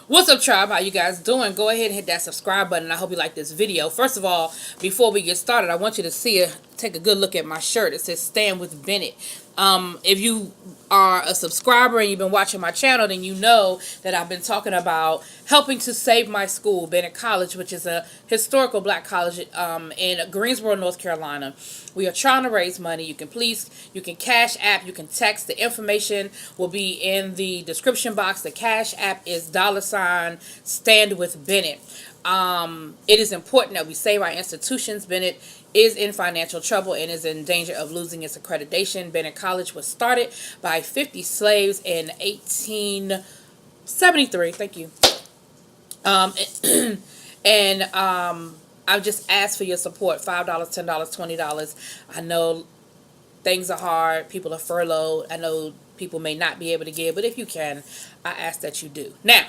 What's up, tribe? How you guys doing? Go ahead and hit that subscribe button. I hope you like this video. First of all, before we get started, I want you to take a good look at my shirt. It says "Stand with Bennett." If you are a subscriber and you've been watching my channel, then you know that I've been talking about helping to save my school, Bennett College, which is a historical black college in Greensboro, North Carolina. We are trying to raise money. You can cash app, you can text. The information will be in the description box. The cash app is $StandwithBennett. It is important that we save our institutions. Bennett is in financial trouble and is in danger of losing its accreditation. Bennett College was started by 50 slaves in 1873. Thank you. I've just asked for your support. $5, $10, $20. I know things are hard. People are furloughed. I know people may not be able to give, but if you can, I ask that you do. Now,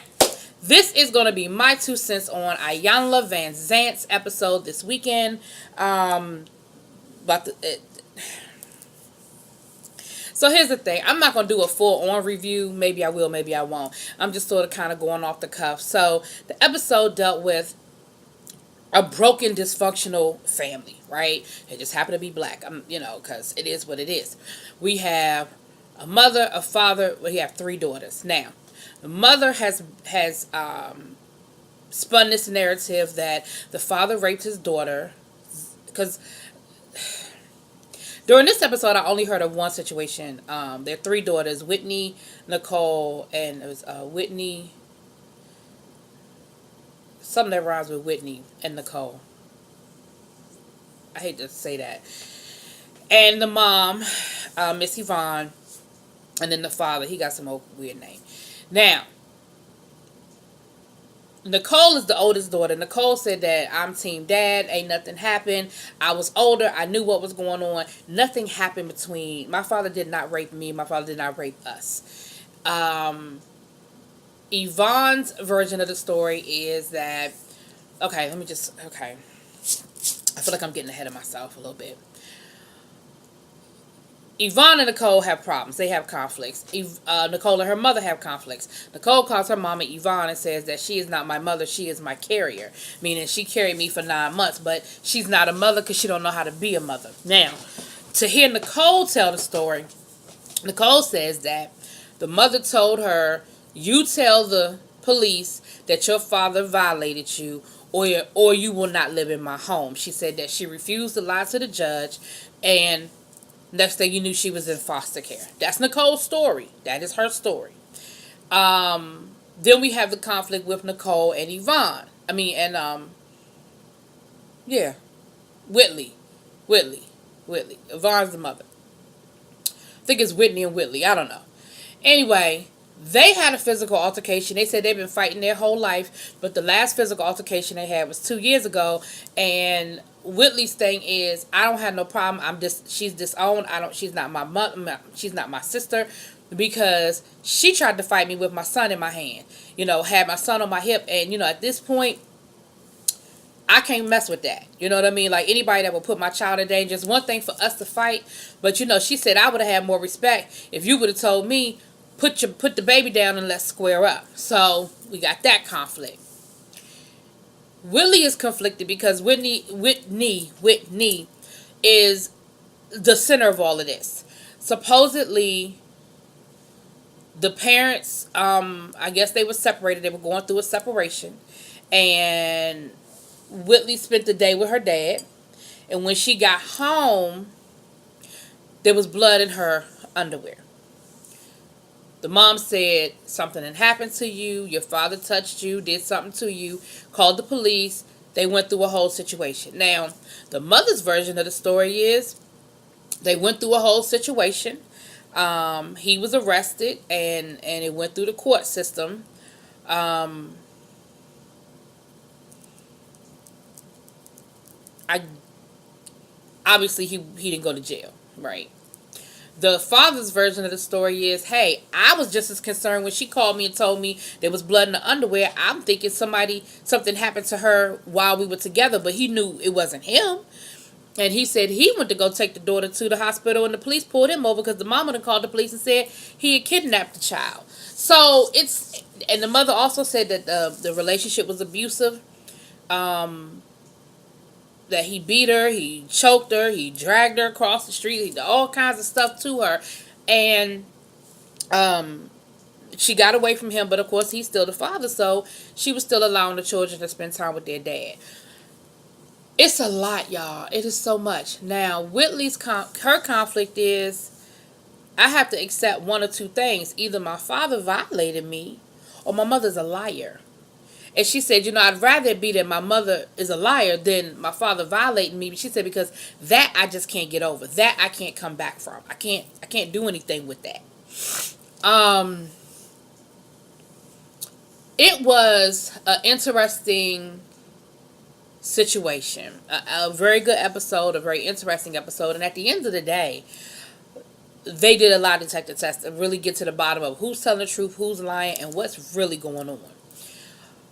this is going to be my 2 cents on Iyanla Van Zant's episode this weekend. So here's the thing. I'm not going to do a full-on review. Maybe I will, maybe I won't. I'm just sort of kind of going off the cuff. So the episode dealt with a broken, dysfunctional family, right? It just happened to be black, because it is what it is. We have a mother, a father. We have 3 daughters. Now, the mother has spun this narrative that the father raped his daughter, because during this episode I only heard of one situation. Their 3 daughters, Whitney, Nicole, and it was Whitney, something that rhymes with Whitney and Nicole. I hate to say that. And the mom, Miss Yvonne, and then the father, he got some old weird name. Now, Nicole is the oldest daughter. Nicole said that I'm team dad. Ain't nothing happened. I was older. I knew what was going on. Nothing happened between. My father did not rape me. My father did not rape us. Yvonne's version of the story is that, I feel like I'm getting ahead of myself a little bit. Yvonne and Nicole have problems. They have conflicts. Nicole and her mother have conflicts. Nicole calls her mama Yvonne and says that she is not my mother. She is my carrier. Meaning she carried me for 9 months. But she's not a mother because she don't know how to be a mother. Now, to hear Nicole tell the story, Nicole says that the mother told her, you tell the police that your father violated you or you will not live in my home. She said that she refused to lie to the judge, and next thing you knew, she was in foster care. That's Nicole's story. That is her story. Then we have the conflict with Nicole and Yvonne. Whitley. Yvonne's the mother. I think it's Whitney and Whitley. I don't know. Anyway, they had a physical altercation. They said they've been fighting their whole life, but the last physical altercation they had was 2 years ago, and Whitley's thing is, I don't have no problem. She's disowned. She's not my mother. She's not my sister, because she tried to fight me with my son in my hand. Had my son on my hip, and at this point, I can't mess with that. You know what I mean? Like, anybody that would put my child in danger. It's one thing for us to fight, but she said I would have had more respect if you would have told me, put the baby down and let's square up. So we got that conflict. Whitley is conflicted because Whitney is the center of all of this. Supposedly, the parents, I guess they were separated. They were going through a separation. And Whitley spent the day with her dad. And when she got home, there was blood in her underwear. The mom said something had happened to you. Your father touched you, did something to you, called the police. They went through a whole situation. Now, the mother's version of the story is they went through a whole situation. He was arrested, and it went through the court system. Obviously, he didn't go to jail, right? The father's version of the story is, hey, I was just as concerned when she called me and told me there was blood in the underwear. I'm thinking something happened to her while we were together, but he knew it wasn't him. And he said he went to go take the daughter to the hospital, and the police pulled him over because the mama done called the police and said he had kidnapped the child. So it's, and the mother also said that the relationship was abusive. That he beat her, he choked her, he dragged her across the street, he did all kinds of stuff to her, and she got away from him. But of course, he's still the father, so she was still allowing the children to spend time with their dad. It's a lot, y'all. It is so much. Now, Whitley's her conflict is, I have to accept one or two things. Either my father violated me, or my mother's a liar. And she said, I'd rather it be that my mother is a liar than my father violating me. But she said, because that I just can't get over. That I can't come back from. I can't do anything with that. It was an interesting situation. A very good episode, a very interesting episode. And at the end of the day, they did a lot of detective tests to really get to the bottom of who's telling the truth, who's lying, and what's really going on.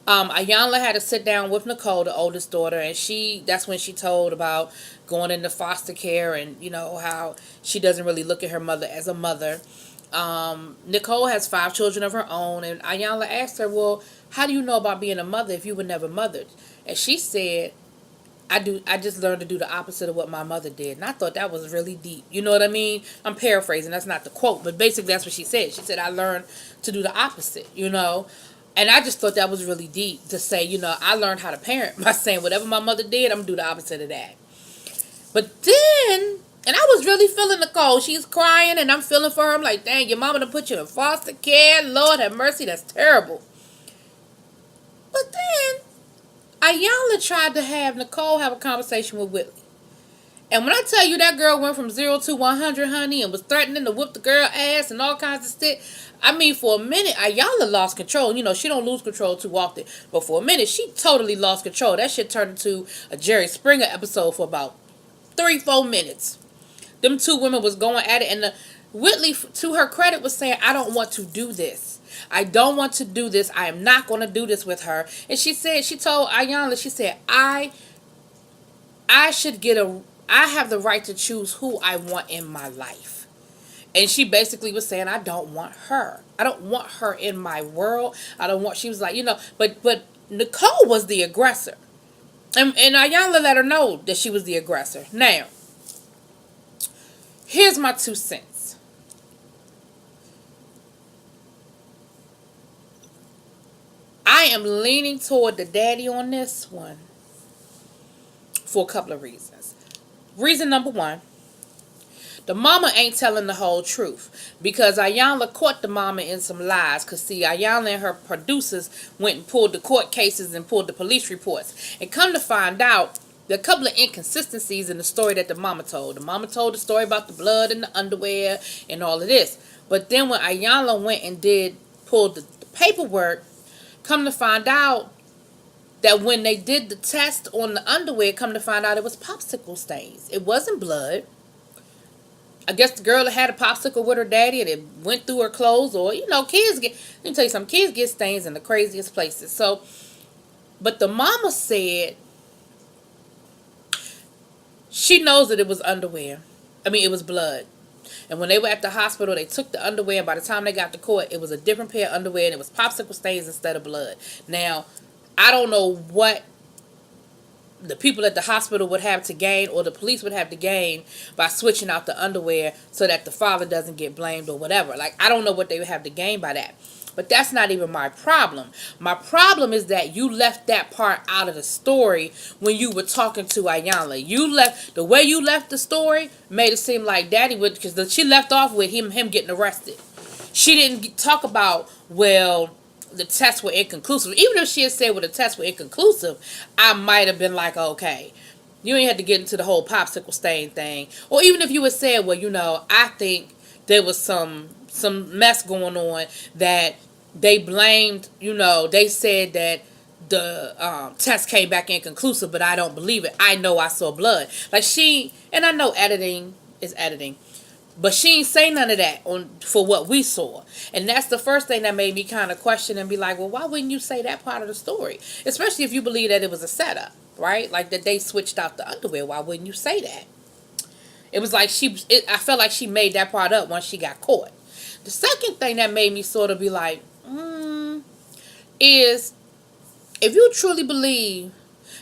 Iyanla had to sit down with Nicole, the oldest daughter, and that's when she told about going into foster care and, how she doesn't really look at her mother as a mother. Nicole has 5 children of her own, and Iyanla asked her, well, how do you know about being a mother if you were never mothered? And she said, I just learned to do the opposite of what my mother did. And I thought that was really deep. You know what I mean? I'm paraphrasing. That's not the quote, but basically that's what she said. She said, I learned to do the opposite, And I just thought that was really deep to say, I learned how to parent by saying whatever my mother did, I'm going to do the opposite of that. But then, and I was really feeling Nicole. She's crying and I'm feeling for her. I'm like, dang, your mama done put you in foster care. Lord have mercy, that's terrible. But then, Iyanla tried to have Nicole have a conversation with Whitley. And when I tell you that girl went from 0 to 100, honey, and was threatening to whip the girl ass and all kinds of shit. I mean, for a minute, Iyanla lost control. She don't lose control too often. But for a minute, she totally lost control. That shit turned into a Jerry Springer episode for about 3-4 minutes. Them two women was going at it. And Whitley, to her credit, was saying, I don't want to do this. I don't want to do this. I am not going to do this with her. And she told Iyanla, she said, I have the right to choose who I want in my life. And she basically was saying, I don't want her. I don't want her in my world. She was like, but Nicole was the aggressor. And Iyanla let her know that she was the aggressor. Now, here's my 2 cents. I am leaning toward the daddy on this one for a couple of reasons. Reason number 1, the mama ain't telling the whole truth, because Iyanla caught the mama in some lies. Because, see, Iyanla and her producers went and pulled the court cases and pulled the police reports. And come to find out, there are a couple of inconsistencies in the story that the mama told. The mama told the story about the blood and the underwear and all of this. But then when Iyanla went and pulled the paperwork, come to find out that when they did the test on the underwear, come to find out it was popsicle stains. It wasn't blood. I guess the girl had a popsicle with her daddy and it went through her clothes. Or, kids let me tell you something, kids get stains in the craziest places. So, but the mama said she knows that it was underwear. It was blood. And when they were at the hospital, they took the underwear, and by the time they got to court, it was a different pair of underwear, and it was popsicle stains instead of blood. Now, I don't know what the people at the hospital would have to gain, or the police would have to gain, by switching out the underwear so that the father doesn't get blamed or whatever. I don't know what they would have to gain by that. But that's not even my problem. My problem is that you left that part out of the story when you were talking to Iyanla. The way you left the story made it seem like daddy would, because she left off with him getting arrested. She didn't talk about, well, the tests were inconclusive. Even if she had said, well, the tests were inconclusive, I might have been like, okay, you ain't had to get into the whole popsicle stain thing. Or even if you had said, well, I think there was some mess going on that they blamed, they said that the test came back inconclusive, but I don't believe it. I know I saw blood. And I know editing is editing, but she ain't say none of that for what we saw. And that's the first thing that made me kind of question and be like, well, why wouldn't you say that part of the story? Especially if you believe that it was a setup. right? Like that they switched out the underwear. Why wouldn't you say that? It was like I felt like she made that part up once she got caught. The second thing that made me sort of be like, is if you truly believe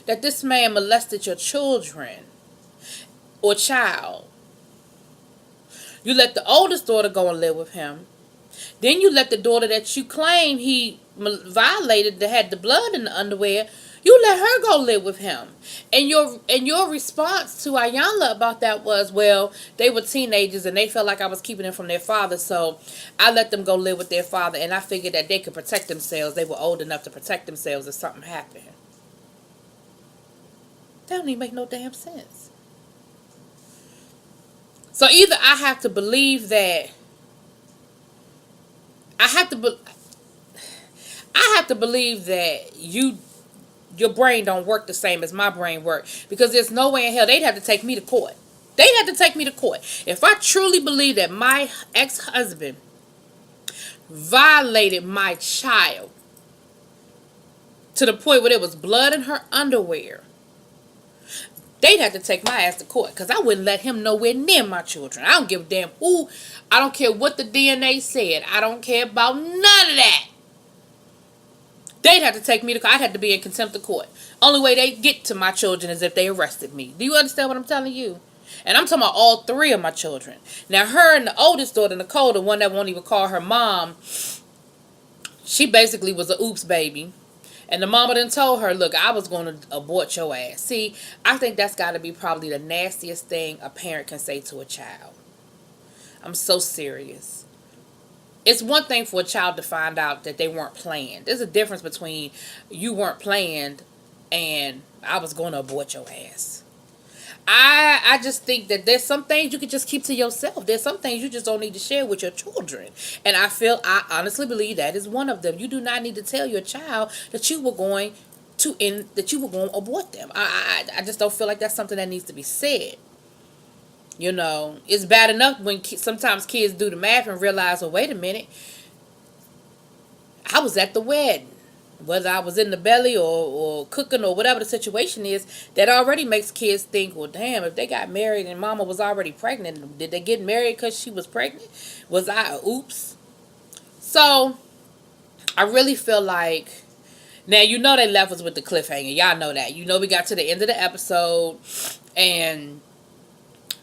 that this man molested your children or child, you let the oldest daughter go and live with him. Then you let the daughter that you claim he violated, that had the blood in the underwear, you let her go live with him. And your response to Iyanla about that was, well, they were teenagers and they felt like I was keeping them from their father, so I let them go live with their father, and I figured that they could protect themselves. They were old enough to protect themselves if something happened. That don't even make no damn sense. So either I have to believe that I have to believe that your brain don't work the same as my brain work, because there's no way in hell they'd have to take me to court. They'd have to take me to court. If I truly believe that my ex-husband violated my child to the point where there was blood in her underwear, they'd have to take my ass to court, because I wouldn't let him nowhere near my children. I don't give a damn who. I don't care what the DNA said. I don't care about none of that. They'd have to take me to court. I'd have to be in contempt of court. Only way they get to my children is if they arrested me. Do you understand what I'm telling you? And I'm talking about all three of my children. Now, her and the oldest daughter, Nicole, the one that won't even call her mom, she basically was a oops baby. And the mama done told her, look, I was going to abort your ass. See, I think that's got to be probably the nastiest thing a parent can say to a child. I'm so serious. It's one thing for a child to find out that they weren't planned. There's a difference between you weren't planned and I was going to abort your ass. I just think that there's some things you can just keep to yourself. There's some things you just don't need to share with your children. And I honestly believe that is one of them. You do not need to tell your child that you were going to abort them. I just don't feel like that's something that needs to be said. You know, it's bad enough when sometimes kids do the math and realize, oh, wait a minute, I was at the wedding. Whether I was in the belly or cooking or whatever the situation is, that already makes kids think, well, damn, if they got married and mama was already pregnant, did they get married because she was pregnant? Was I a oops? So, I really feel like, now, you know they left us with the cliffhanger. Y'all know that. You know we got to the end of the episode and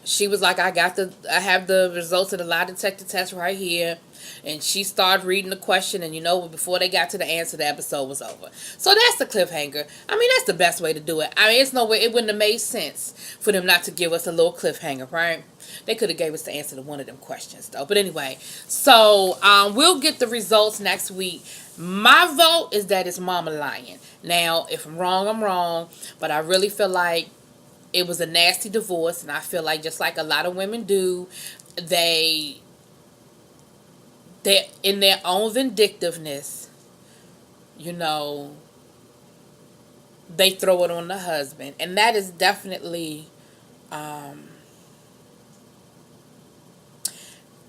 she was like, I have the results of the lie detector test right here. And she started reading the question, and before they got to the answer, the episode was over. So that's the cliffhanger. I mean, that's the best way to do it. I mean, it's no way, it wouldn't have made sense for them not to give us a little cliffhanger, right? They could have gave us the answer to one of them questions, though. But anyway, so we'll get the results next week. My vote is that it's Mama lying. Now, if I'm wrong, I'm wrong. But I really feel like it was a nasty divorce, and I feel like just like a lot of women do, they're in their own vindictiveness, they throw it on the husband. And that is definitely,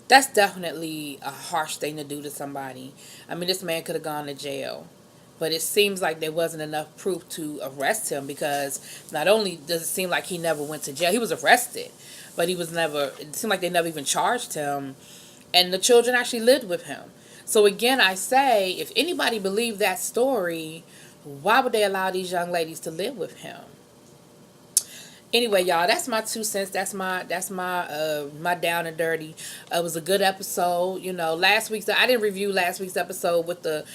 that's definitely a harsh thing to do to somebody. I mean, this man could have gone to jail. But it seems like there wasn't enough proof to arrest him, because not only does it seem like he never went to jail, he was arrested, but it seemed like they never even charged him. And the children actually lived with him. So again, I say, if anybody believed that story, why would they allow these young ladies to live with him? Anyway, y'all, that's my 2 cents. That's my down and dirty. It was a good episode. I didn't review last week's episode with the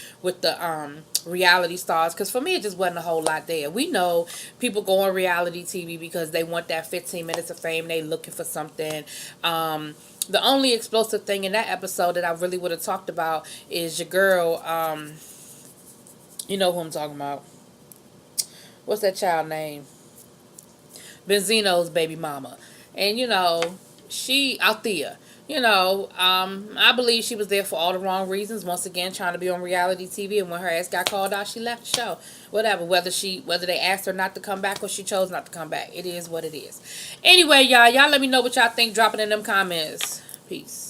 reality stars, because for me it just wasn't a whole lot there. We know people go on reality TV because they want that 15 minutes of fame. They looking for something. The only explosive thing in that episode that I really would have talked about is your girl. You know who I'm talking about. What's that child name? Benzino's baby mama. And, she, Althea, I believe she was there for all the wrong reasons. Once again, trying to be on reality TV. And when her ass got called out, she left the show. Whatever. Whether they asked her not to come back or she chose not to come back. It is what it is. Anyway, y'all let me know what y'all think. Drop it in them comments. Peace.